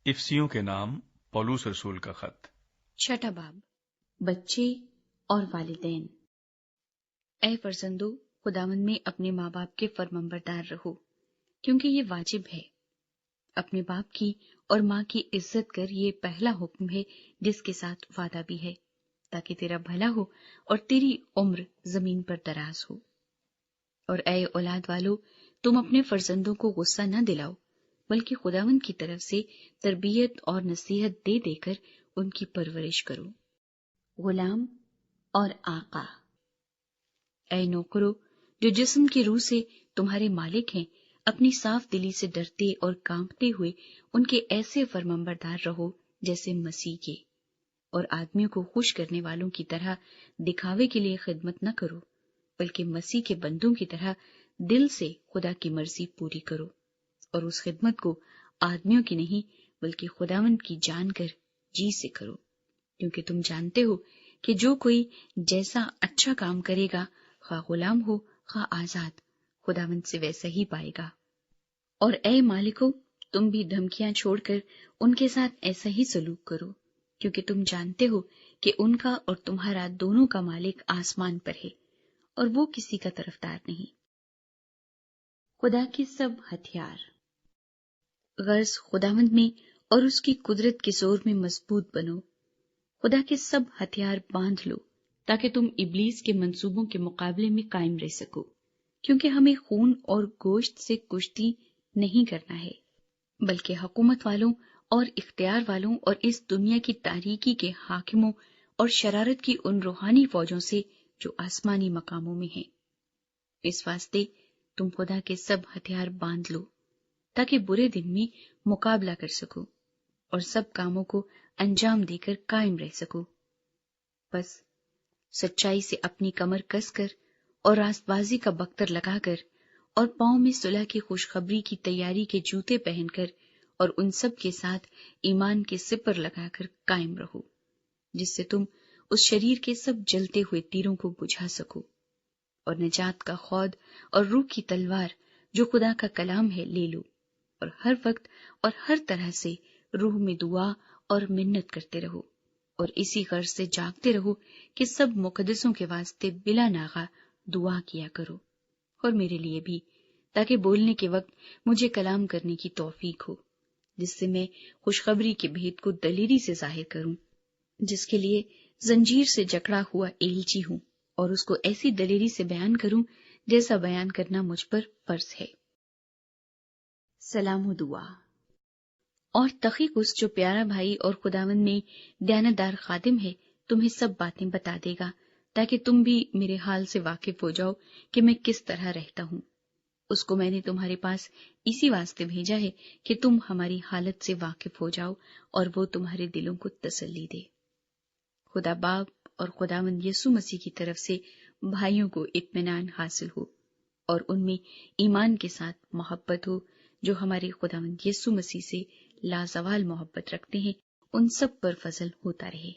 इफ्सियों के नाम पौलुस रसूल का खत। छठा बाब, बच्चे और वालिदैन। ऐ फरजंदो, खुदावंद में अपने माँ बाप के फरमाबरदार रहो, क्योंकि ये वाजिब है। अपने बाप की और माँ की इज्जत कर, ये पहला हुक्म है जिसके साथ वादा भी है, ताकि तेरा भला हो और तेरी उम्र जमीन पर दराज हो। और ऐ औलाद वालो, तुम अपने फरजंदों को गुस्सा न दिलाओ, बल्कि खुदावंद की तरफ से तरबियत और नसीहत दे देकर उनकी परवरिश करो। गुलाम और आका। ऐ नौकरो, जो जिस्म की रूह से तुम्हारे मालिक हैं, अपनी साफ दिली से डरते और कांपते हुए उनके ऐसे फरमाबरदार रहो जैसे मसीह के। और आदमियों को खुश करने वालों की तरह दिखावे के लिए खिदमत न करो, बल्कि मसीह के बंदों की तरह दिल से खुदा की मर्जी पूरी करो। और उस खिदमत को आदमियों की नहीं, बल्कि खुदावंद की जानकर जी से करो, क्योंकि तुम जानते हो कि जो कोई जैसा अच्छा काम करेगा, खा गुलाम हो खा आजाद, खुदावंद से वैसा ही पाएगा। और ऐ मालिको, तुम भी धमकियां छोड़कर उनके साथ ऐसा ही सलूक करो, क्योंकि तुम जानते हो कि उनका और तुम्हारा दोनों का मालिक आसमान पर है, और वो किसी का तरफदार नहीं। खुदा के सब हथियार। गर्ज खुदावंद में और उसकी कुदरत के जोर में मजबूत बनो। खुदा के सब हथियार बांध लो, ताकि तुम इब्लीस के मंसूबों के मुकाबले में कायम रह सको, क्योंकि हमें खून और गोश्त से कुश्ती नहीं करना है, बल्कि हुकूमत वालों और इख्तियार वालों और इस दुनिया की तारीकी के हाकिमों और शरारत की उन रूहानी फौजों से जो आसमानी मकामों में हैं। इस वास्ते तुम खुदा के सब हथियार बांध लो, ताकि बुरे दिन में मुकाबला कर सको और सब कामों को अंजाम देकर कायम रह सको। बस सच्चाई से अपनी कमर कसकर और रास्तबाजी का बख्तर लगाकर और पांव में सुलह की खुशखबरी की तैयारी के जूते पहनकर और उन सब के साथ ईमान के सिपर लगाकर कायम रहो, जिससे तुम उस शरीर के सब जलते हुए तीरों को बुझा सको। और निजात का खौद और रूह की तलवार जो खुदा का कलाम है ले लो, और हर वक्त और हर तरह से रूह में दुआ और मिन्नत करते रहो, और इसी गर्ज से जागते रहो कि सब मुकद्दसों के वास्ते बिला नागा दुआ किया करो, और मेरे लिए भी, ताकि बोलने के वक्त मुझे कलाम करने की तौफीक हो, जिससे मैं खुशखबरी के भेद को दलेरी से जाहिर करूं, जिसके लिए जंजीर से जकड़ा हुआ एलची हूं, और उसको ऐसी दलेरी से बयान करूं जैसा बयान करना मुझ पर फर्ज है। सलाम दुआ। और तखीकुस, जो प्यारा भाई और खुदावंद में दयानतदार खादिम है, तुम्हें सब बातें बता देगा, ताकि तुम भी मेरे हाल से वाकिफ हो जाओ कि मैं किस तरह रहता हूं। उसको मैंने तुम्हारे पास इसी वास्ते भेजा है कि तुम हमारी हालत से वाकिफ हो जाओ और वो तुम्हारे दिलों को तसल्ली दे। खुदा बाप और खुदावंद यीशु मसीह की तरफ से भाइयों को इत्मीनान हासिल हो और उनमें ईमान के साथ मोहब्बत हो, जो हमारे खुदावंद यीशु मसीह से लाजवाल मोहब्बत रखते हैं, उन सब पर फजल होता रहे।